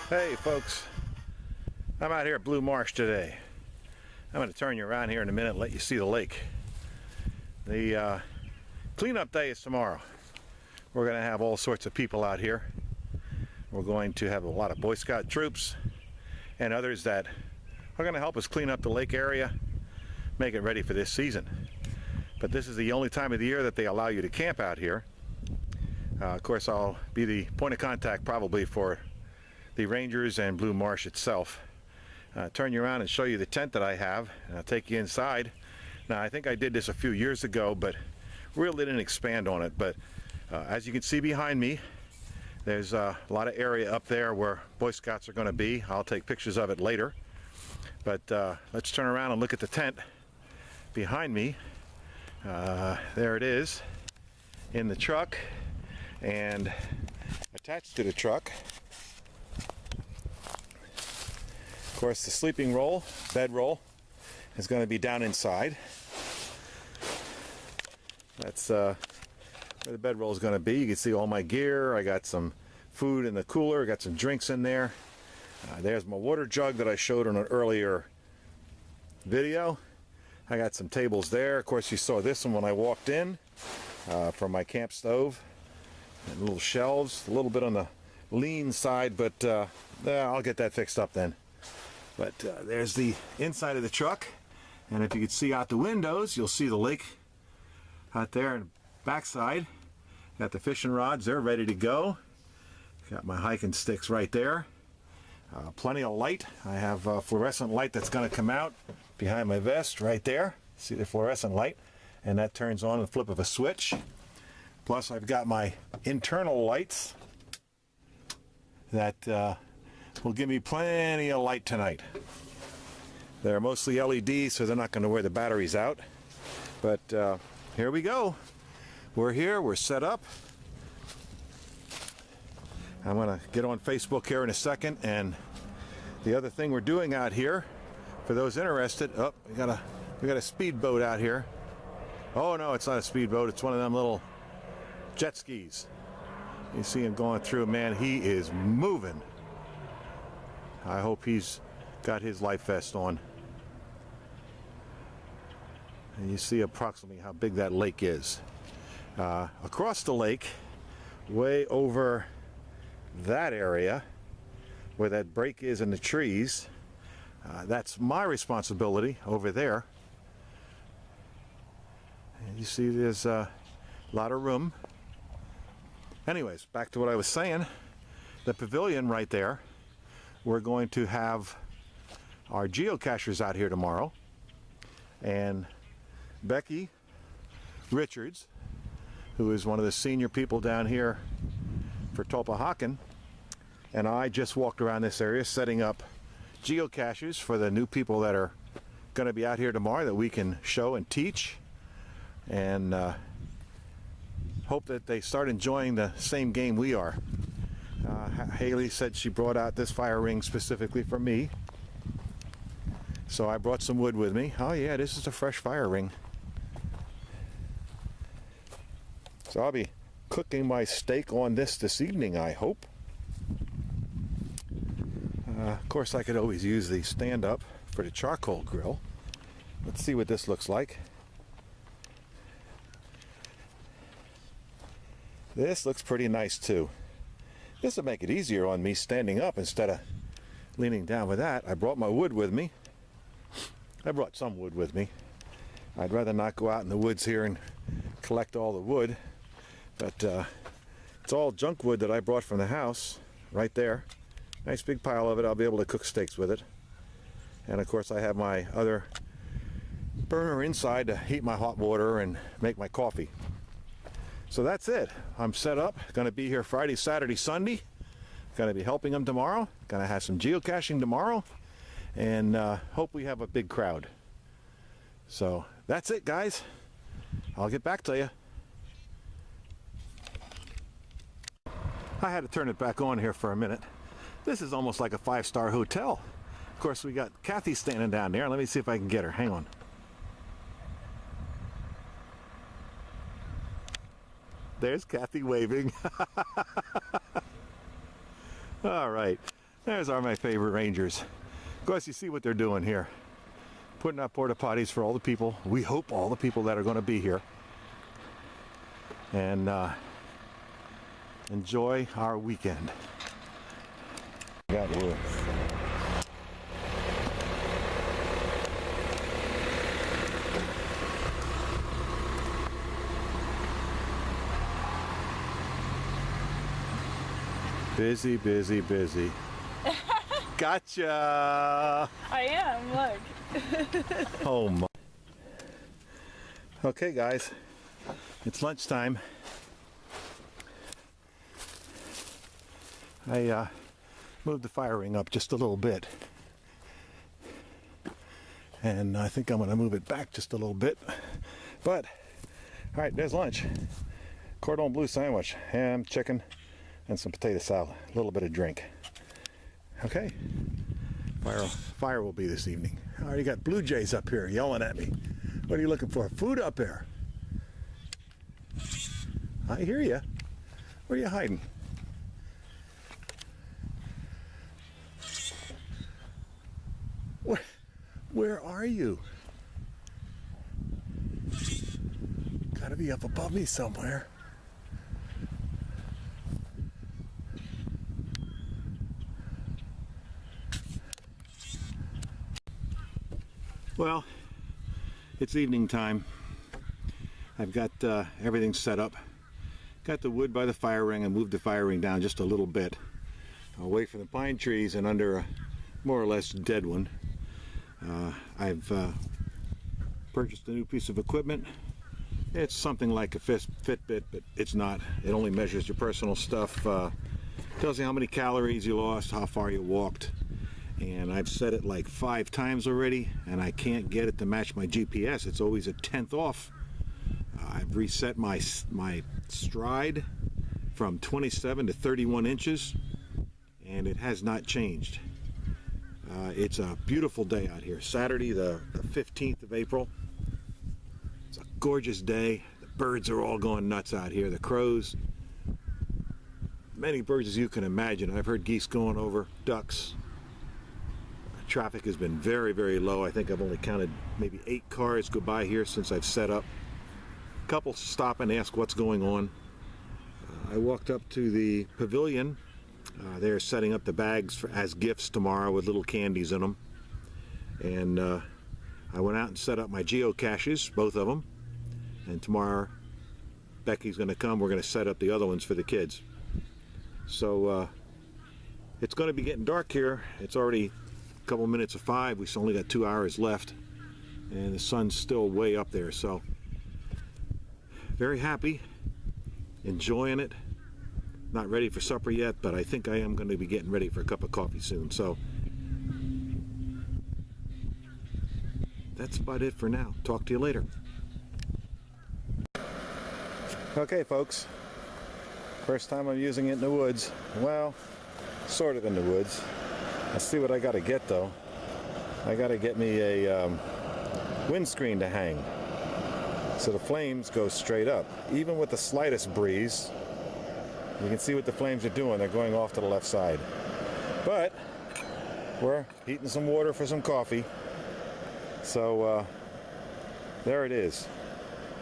Hey folks, I'm out here at Blue Marsh today. I'm going to turn you around here in a minute and let you see the lake. The cleanup day is tomorrow. We're going to have all sorts of people out here. We're going to have a lot of Boy Scout troops and others that are going to help us clean up the lake area, make it ready for this season. But this is the only time of the year that they allow you to camp out here. Of course, I'll be the point of contact probably for the Rangers and Blue Marsh itself. Turn you around and show you the tent that I have, and I'll take you inside. Now, I think I did this a few years ago, but really didn't expand on it. But as you can see behind me, there's a lot of area up there where Boy Scouts are going to be. I'll take pictures of it later. But let's turn around and look at the tent behind me. There it is in the truck, and attached to the truck, of course, the sleeping roll, bed roll, is going to be down inside. That's where the bed roll is going to be. You can see all my gear. I got some food in the cooler. I got some drinks in there. There's my water jug that I showed on an earlier video. I got some tables there. Of course, you saw this one when I walked in from my camp stove. And little shelves, a little bit on the lean side, but I'll get that fixed up then. But there's the inside of the truck, and if you can see out the windows, you'll see the lake out there in the backside. Got the fishing rods, they're ready to go. Got my hiking sticks right there. Plenty of light. I have fluorescent light that's going to come out behind my vest right there. See the fluorescent light? And that turns on the flip of a switch. Plus I've got my internal lights that will give me plenty of light tonight. They're mostly LED, so they're not going to wear the batteries out. But here we go. We're here, we're set up. I'm going to get on Facebook here in a second, and the other thing we're doing out here, for those interested, we got a speedboat out here. Oh no, it's not a speedboat, it's one of them little jet skis. You see him going through, man, he is moving. I hope he's got his life vest on. And you see approximately how big that lake is. Across the lake, way over that area where that break is in the trees, that's my responsibility over there. And you see there's a lot of room. Anyways, back to what I was saying. The pavilion right there, we're going to have our geocachers out here tomorrow, and Becky Richards, who is one of the senior people down here for Tulpehocken, and I just walked around this area setting up geocaches for the new people that are going to be out here tomorrow that we can show and teach, and hope that they start enjoying the same game we are. Haley said she brought out this fire ring specifically for me, so I brought some wood with me. Oh yeah, this is a fresh fire ring. So I'll be cooking my steak on this evening, I hope. Of course, I could always use the stand-up for the charcoal grill. Let's see what this looks like. This looks pretty nice too. This will make it easier on me standing up instead of leaning down with that. I brought my wood with me. I brought some wood with me. I'd rather not go out in the woods here and collect all the wood, but it's all junk wood that I brought from the house right there. Nice big pile of it. I'll be able to cook steaks with it. And of course I have my other burner inside to heat my hot water and make my coffee. So that's it. I'm set up. Going to be here Friday, Saturday, Sunday. Going to be helping them tomorrow. Going to have some geocaching tomorrow. And hope we have a big crowd. So that's it, guys. I'll get back to you. I had to turn it back on here for a minute. This is almost like a 5-star hotel. Of course, we got Kathy standing down there. Let me see if I can get her. Hang on. There's Kathy waving. All right. There's my favorite rangers. Of course, you see what they're doing here. Putting up porta potties for all the people. We hope all the people that are going to be here. And enjoy our weekend. Got wood. Busy, busy, busy. Gotcha! I am, look. Oh my. Okay guys, it's lunchtime. I moved the fire ring up just a little bit. And I think I'm going to move it back just a little bit. But, alright, there's lunch. Cordon bleu sandwich, ham, chicken, and some potato salad. A little bit of drink. Okay. Fire will be this evening. I already got blue jays up here yelling at me. What are you looking for? Food up there. I hear you. Where are you hiding? Where are you? Gotta be up above me somewhere. Well, it's evening time. I've got everything set up. Got the wood by the fire ring. I moved the fire ring down just a little bit, away from the pine trees and under a more or less dead one. I've purchased a new piece of equipment. It's something like a Fitbit, but it's not. It only measures your personal stuff. Tells you how many calories you lost, how far you walked. And I've set it like 5 times already, and I can't get it to match my GPS. It's always a 1/10 off. I've reset my stride from 27 to 31 inches, and it has not changed. It's a beautiful day out here. Saturday, the 15th of April. It's a gorgeous day. The birds are all going nuts out here. The crows. Many birds as you can imagine. I've heard geese going over, ducks. Traffic has been very, very low. I think I've only counted maybe 8 cars go by here since I've set up. A couple stop and ask what's going on. I walked up to the pavilion. They're setting up the bags as gifts tomorrow with little candies in them. And I went out and set up my geocaches, both of them. And tomorrow, Becky's going to come. We're going to set up the other ones for the kids. So it's going to be getting dark here. It's already couple minutes of 5. We've only got 2 hours left, and the sun's still way up there. So very happy, enjoying it. Not ready for supper yet, but I think I am going to be getting ready for a cup of coffee soon. So that's about it for now. Talk to you later. Okay folks, first time I'm using it in the woods. Well, sort of in the woods. Let's see what I got to get though. I got to get me a windscreen to hang so the flames go straight up. Even with the slightest breeze, you can see what the flames are doing. They're going off to the left side. But we're heating some water for some coffee. So there it is.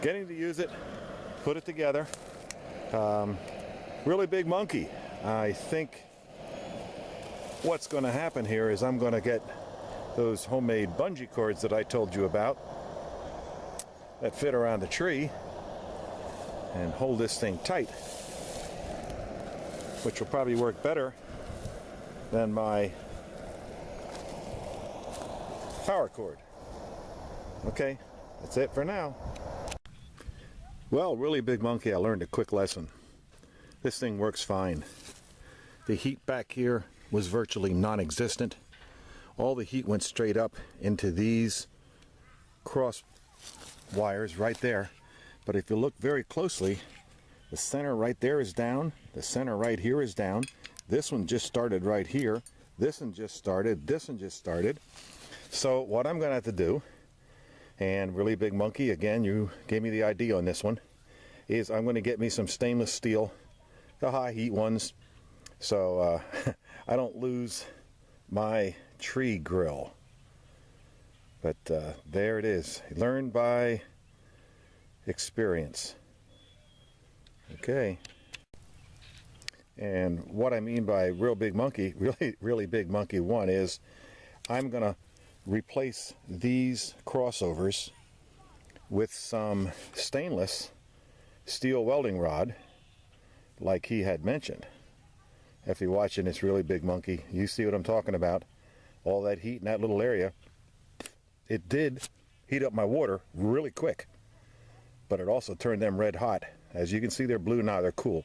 Getting to use it, put it together. Really big monkey. I think what's going to happen here is I'm going to get those homemade bungee cords that I told you about that fit around the tree and hold this thing tight, which will probably work better than my power cord. Okay, that's it for now. Well, really big monkey, I learned a quick lesson. This thing works fine. The heat back here was virtually non-existent. All the heat went straight up into these cross wires right there. But if you look very closely, the center right there is down. The center right here is down. This one just started right here. This one just started. This one just started. So what I'm going to have to do, and really big monkey, again, you gave me the idea on this one, is I'm going to get me some stainless steel, the high heat ones. So I don't lose my tree grill. But there it is. Learn by experience. Okay. And what I mean by real big monkey, really big monkey one is I'm going to replace these crossovers with some stainless steel welding rod like he had mentioned. If you're watching this really big monkey, you see what I'm talking about. All that heat in that little area. It did heat up my water really quick, but it also turned them red hot. As you can see, they're blue now, they're cool.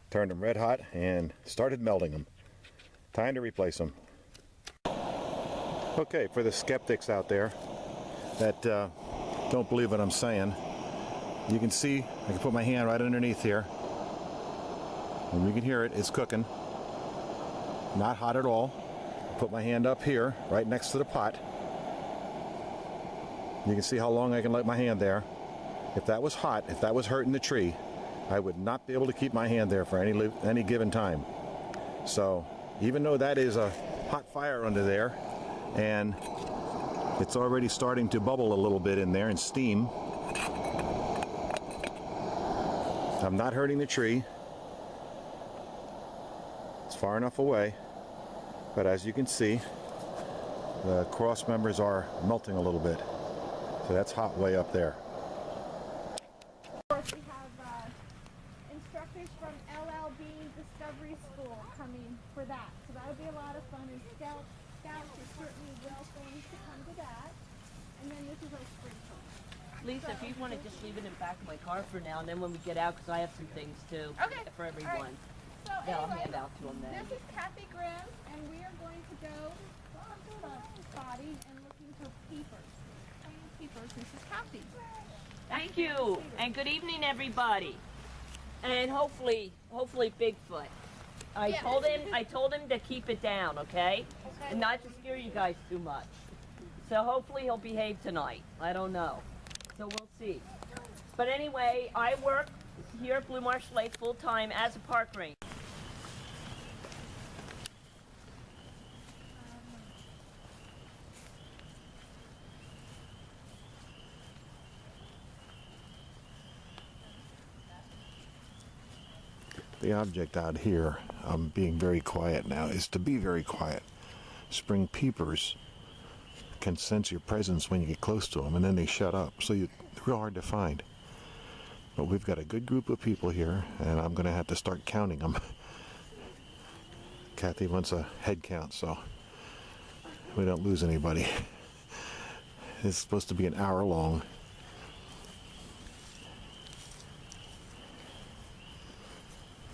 Turned them red hot and started melting them. Time to replace them. Okay, for the skeptics out there that don't believe what I'm saying, you can see I can put my hand right underneath here and you can hear it. It's cooking. Not hot at all. Put my hand up here right next to the pot. You can see how long I can let my hand there. If that was hot, if that was hurting the tree, I would not be able to keep my hand there for any given time. So even though that is a hot fire under there and it's already starting to bubble a little bit in there and steam, I'm not hurting the tree. It's far enough away, but as you can see, the cross members are melting a little bit. So that's hot way up there. Of course, we have instructors from LLB Discovery School coming for that. So that'll be a lot of fun. And scouts are certainly welcome to come to that. And then this is our spring home. Lisa, if you want to just leave it in the back of my car for now, and then when we get out, because I have some things too for everyone. So Yeah, I'll anyway, hand out to them then. this is Kathy Grimm, and we are going to go spotting and looking for peepers. Peepers. This is Kathy. Thank you, and good evening, everybody, and hopefully Bigfoot. I told him to keep it down, okay, and not to scare you guys too much. So hopefully he'll behave tonight. I don't know, so we'll see. But anyway, I work here at Blue Marsh Lake full time as a park ranger. The object out here, I'm being very quiet now, is to be very quiet. Spring peepers can sense your presence when you get close to them, and then they shut up, so they're real hard to find. But we've got a good group of people here, and I'm going to have to start counting them. Kathy wants a head count, so we don't lose anybody. It's supposed to be an hour long.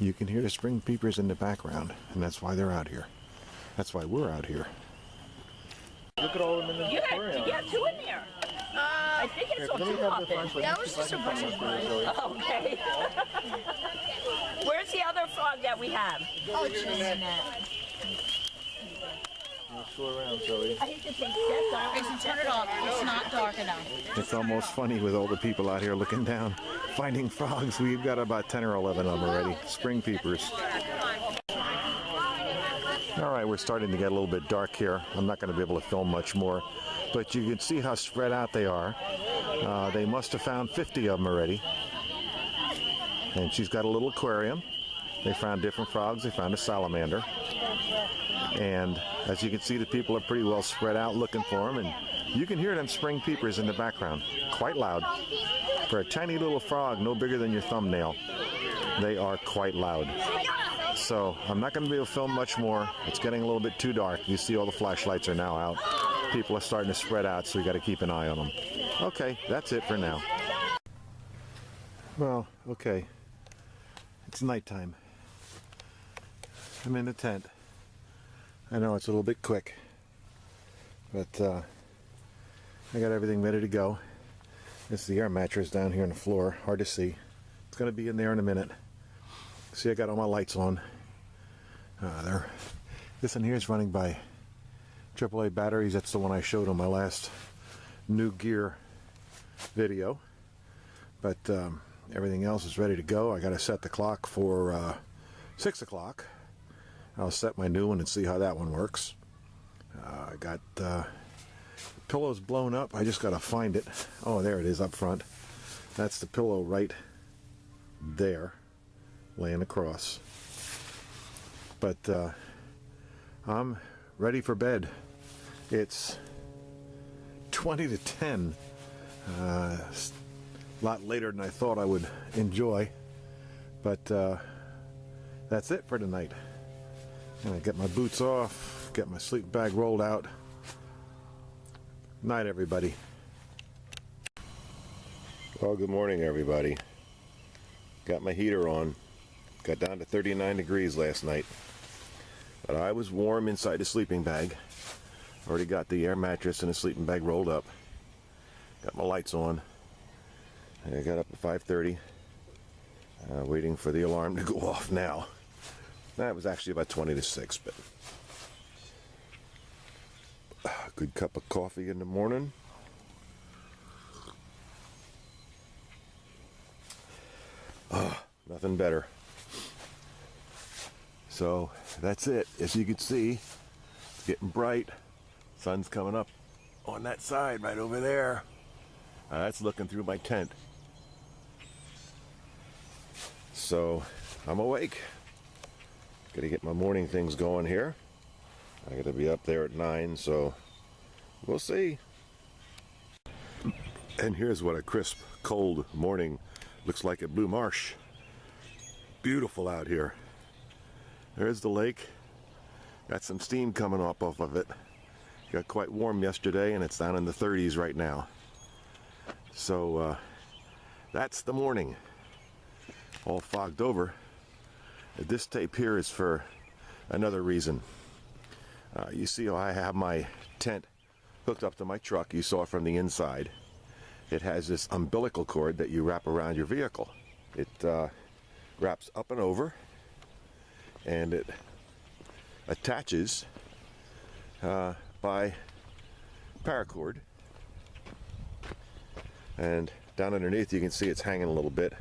You can hear the spring peepers in the background, and that's why they're out here. That's why we're out here. Look at all of them in the aquarium. You got two in there. I think it's on two muffins. That was just a bunch of fun. Okay. Where's the other frog that we have? Oh, jeez. Around, Zoe. I hate to take that Mason, turn it off. It's not dark enough. It's almost funny with all the people out here looking down, finding frogs. We've got about 10 or 11 of them already. Spring peepers. All right, we're starting to get a little bit dark here. I'm not going to be able to film much more, but you can see how spread out they are. They must have found 50 of them already. And she's got a little aquarium. They found different frogs. They found a salamander. And as you can see, the people are pretty well spread out looking for them, and you can hear them spring peepers in the background, quite loud. For a tiny little frog, no bigger than your thumbnail, they are quite loud. So I'm not going to be able to film much more. It's getting a little bit too dark. You see all the flashlights are now out. People are starting to spread out, so we got to keep an eye on them. Okay, that's it for now. Well, okay. It's nighttime. I'm in the tent. I know it's a little bit quick, but I got everything ready to go. This is the air mattress down here on the floor. Hard to see. It's going to be in there in a minute. See, I got all my lights on. This one here is running by AAA batteries. That's the one I showed on my last new gear video. But everything else is ready to go. I got to set the clock for 6 o'clock. I'll set my new one and see how that one works. I got pillows blown up. I just got to find it. Oh, there it is up front. That's the pillow right there, laying across. But I'm ready for bed. It's 20 to 10. A lot later than I thought I would enjoy. But that's it for tonight. I'm gonna get my boots off, get my sleeping bag rolled out. Night, everybody. Well, good morning, everybody. Got my heater on. Got down to 39 degrees last night. But I was warm inside the sleeping bag. Already got the air mattress and the sleeping bag rolled up. Got my lights on. I got up at 5:30. Waiting for the alarm to go off now. That was actually about 20 to 6, but a good cup of coffee in the morning. Nothing better. So that's it. As you can see, it's getting bright. Sun's coming up on that side right over there. That's looking through my tent. So I'm awake. Gotta get my morning things going here. I gotta be up there at 9, so we'll see. And here's what a crisp, cold morning looks like at Blue Marsh. Beautiful out here. There's the lake. Got some steam coming up off of it. Got quite warm yesterday, and it's down in the 30s right now. So that's the morning. All fogged over. This tape here is for another reason. You see how I have my tent hooked up to my truck. You saw it from the inside. It has this umbilical cord that you wrap around your vehicle. It wraps up and over, and it attaches by paracord. And down underneath you can see it's hanging a little bit.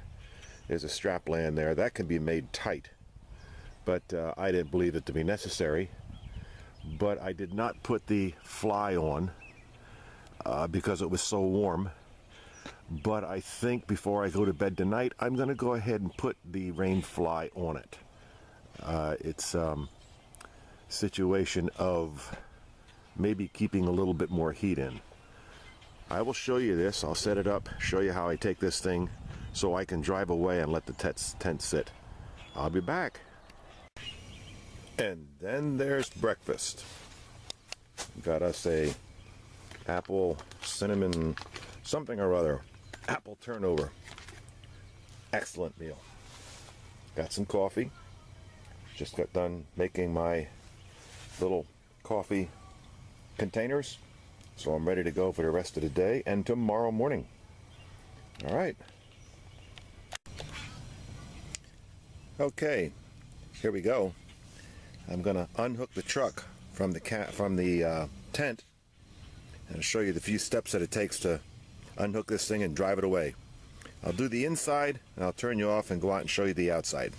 There's a strap laying there. That can be made tight. But I didn't believe it to be necessary. But I did not put the fly on because it was so warm. But I think before I go to bed tonight, I'm going to go ahead and put the rain fly on it. It's a situation of maybe keeping a little bit more heat in. I will show you this. I'll set it up, show you how I take this thing so I can drive away and let the tent sit. I'll be back. And then there's breakfast. Got us a apple cinnamon something or other. Apple turnover. Excellent meal. Got some coffee. Just got done making my little coffee containers. So I'm ready to go for the rest of the day and tomorrow morning. All right. Okay, here we go. I'm going to unhook the truck from the tent and show you the few steps that it takes to unhook this thing and drive it away. I'll do the inside and I'll turn you off and go out and show you the outside.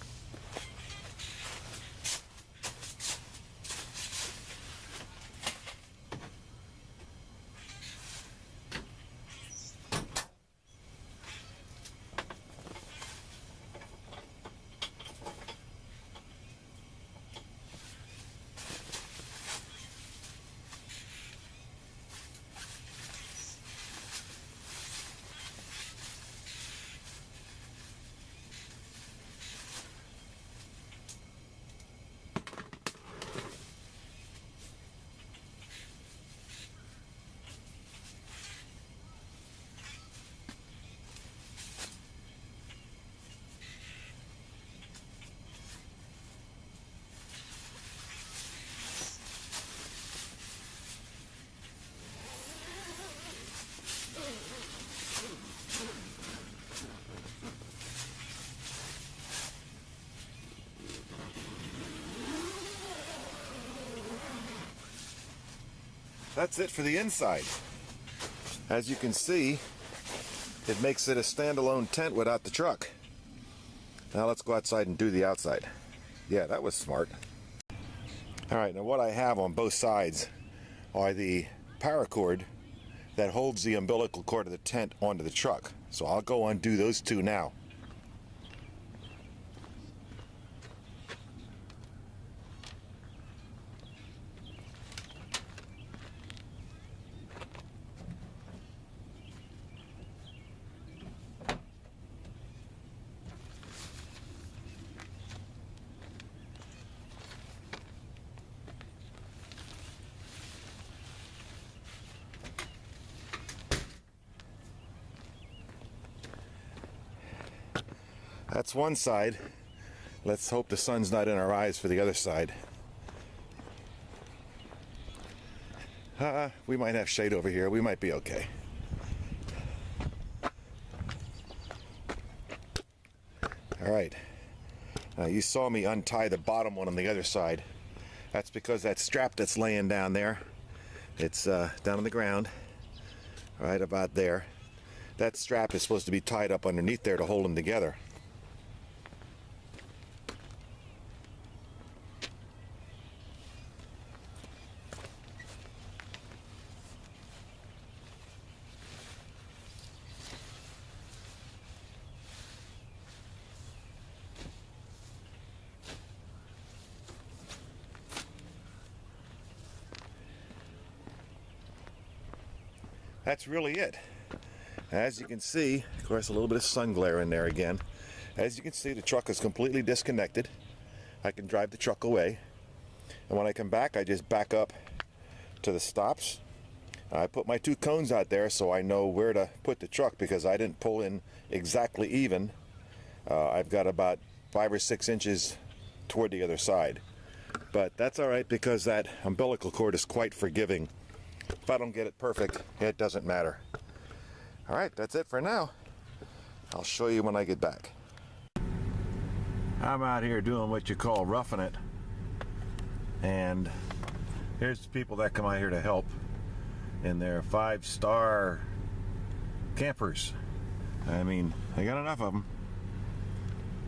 That's it for the inside. As you can see, it makes it a standalone tent without the truck. Now let's go outside and do the outside. Yeah, that was smart. All right, now what I have on both sides are the paracord that holds the umbilical cord of the tent onto the truck. So I'll go undo those two now. That's one side. Let's hope the sun's not in our eyes for the other side. We might have shade over here. We might be okay. All right. You saw me untie the bottom one on the other side. That's because that strap that's laying down there, it's down on the ground, right about there. That strap is supposed to be tied up underneath there to hold them together. That's really it. As you can see, of course, a little bit of sun glare in there again. As you can see, the truck is completely disconnected. I can drive the truck away. And when I come back, I just back up to the stops. I put my two cones out there so I know where to put the truck because I didn't pull in exactly even. I've got about 5 or 6 inches toward the other side. But that's all right because that umbilical cord is quite forgiving. If I don't get it perfect, it doesn't matter. All right, that's it for now. I'll show you when I get back. I'm out here doing what you call roughing it. And here's the people that come out here to help in their 5-star campers. I mean, I got enough of them.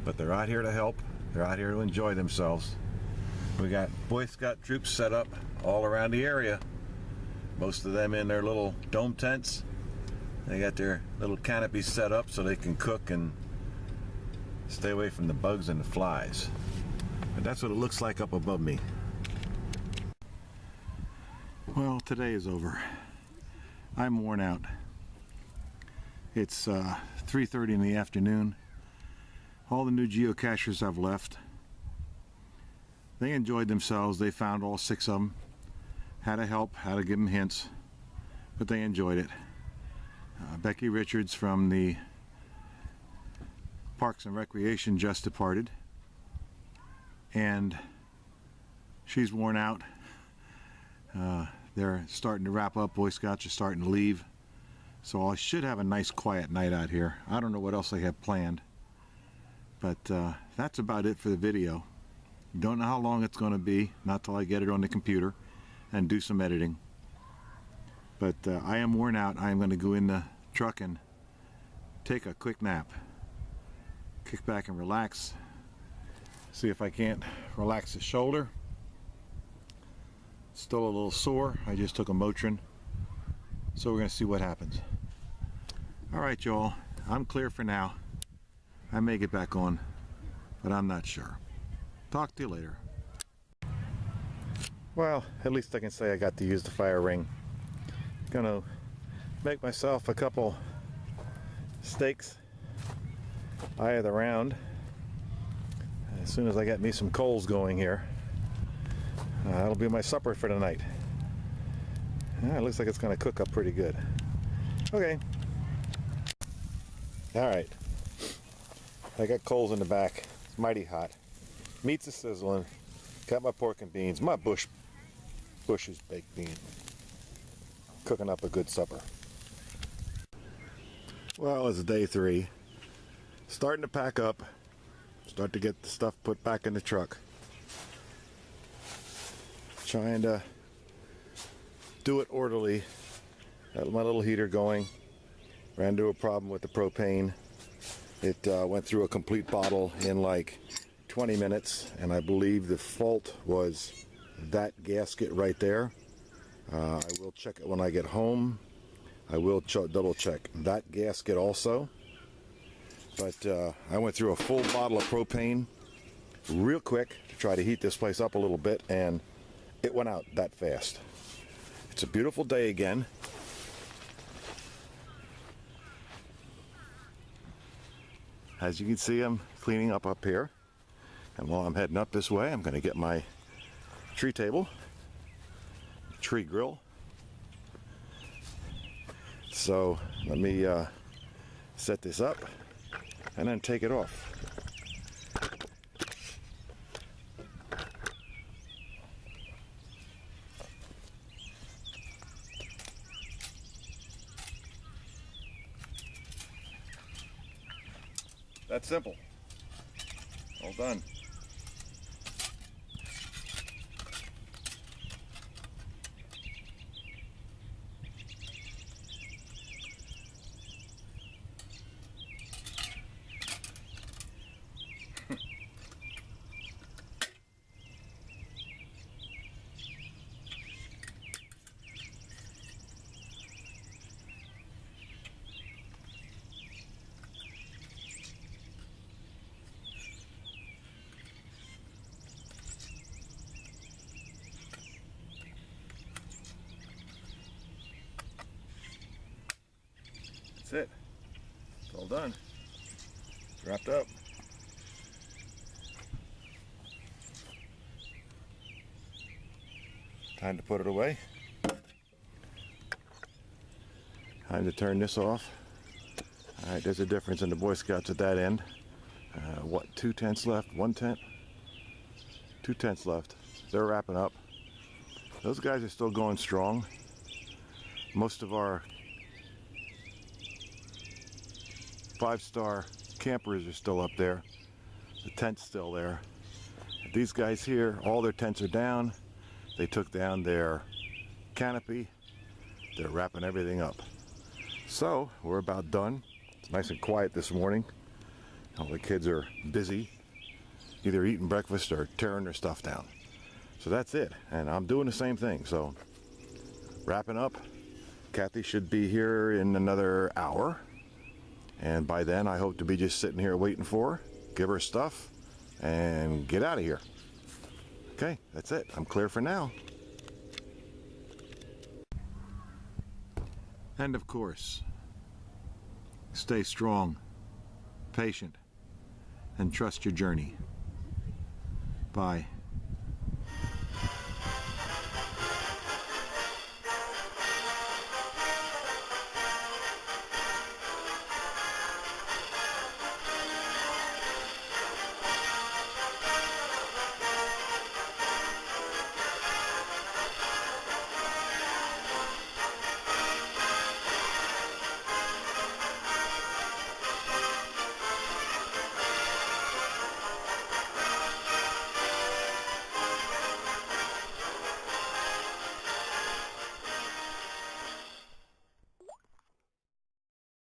But they're out here to help. They're out here to enjoy themselves. We got Boy Scout troops set up all around the area. Most of them in their little dome tents. They got their little canopies set up so they can cook and stay away from the bugs and the flies. But that's what it looks like up above me. Well, today is over. I'm worn out. It's 3:30 in the afternoon. All the new geocachers have left. They enjoyed themselves. They found all 6 of them. How to help, how to give them hints, but they enjoyed it. Becky Richards from the Parks and Recreation just departed, and she's worn out. They're starting to wrap up. Boy Scouts are starting to leave, so I should have a nice quiet night out here. I don't know what else they have planned, but that's about it for the video. Don't know how long it's going to be, not till I get it on the computer and do some editing. But I am worn out. I am going to go in the truck and take a quick nap. Kick back and relax. See if I can't relax the shoulder. Still a little sore. I just took a Motrin. So we're going to see what happens. Alright y'all, I'm clear for now. I may get back on, but I'm not sure. Talk to you later. Well, at least I can say I got to use the fire ring. Gonna make myself a couple steaks, eye of the round. As soon as I get me some coals going here, that'll be my supper for tonight. It looks like it's gonna cook up pretty good. Okay. All right. I got coals in the back. It's mighty hot. Meat's a sizzling. Got my pork and beans. My Bush's baked bean. Cooking up a good supper. Well, it's day 3. Starting to pack up. Start to get the stuff put back in the truck. Trying to do it orderly. Got my little heater going. Ran into a problem with the propane. It went through a complete bottle in like 20 minutes, and I believe the fault was that gasket right there. I will check it when I get home. I will double check that gasket also. But I went through a full bottle of propane real quick to try to heat this place up a little bit, and it went out that fast. It's a beautiful day again. As you can see, I'm cleaning up here. And while I'm heading up this way, I'm going to get my tree table, tree grill. So let me set this up and then take it off. That's simple. All done. That's it. It's all done. It's wrapped up. Time to put it away. Time to turn this off. All right, there's a difference in the Boy Scouts at that end. What, 2 tenths left? 1 tenth? 2 tenths left. They're wrapping up. Those guys are still going strong. Most of our 5-star campers are still up there. The tent's still there. These guys here, all their tents are down. They took down their canopy. They're wrapping everything up. So we're about done. It's nice and quiet this morning. All the kids are busy, either eating breakfast or tearing their stuff down. So that's it, and I'm doing the same thing. So wrapping up. Kathy should be here in another hour, and by then I hope to be just sitting here waiting for her, give her stuff, and get out of here. Okay, that's it. I'm clear for now. And of course, stay strong, patient, and trust your journey. Bye.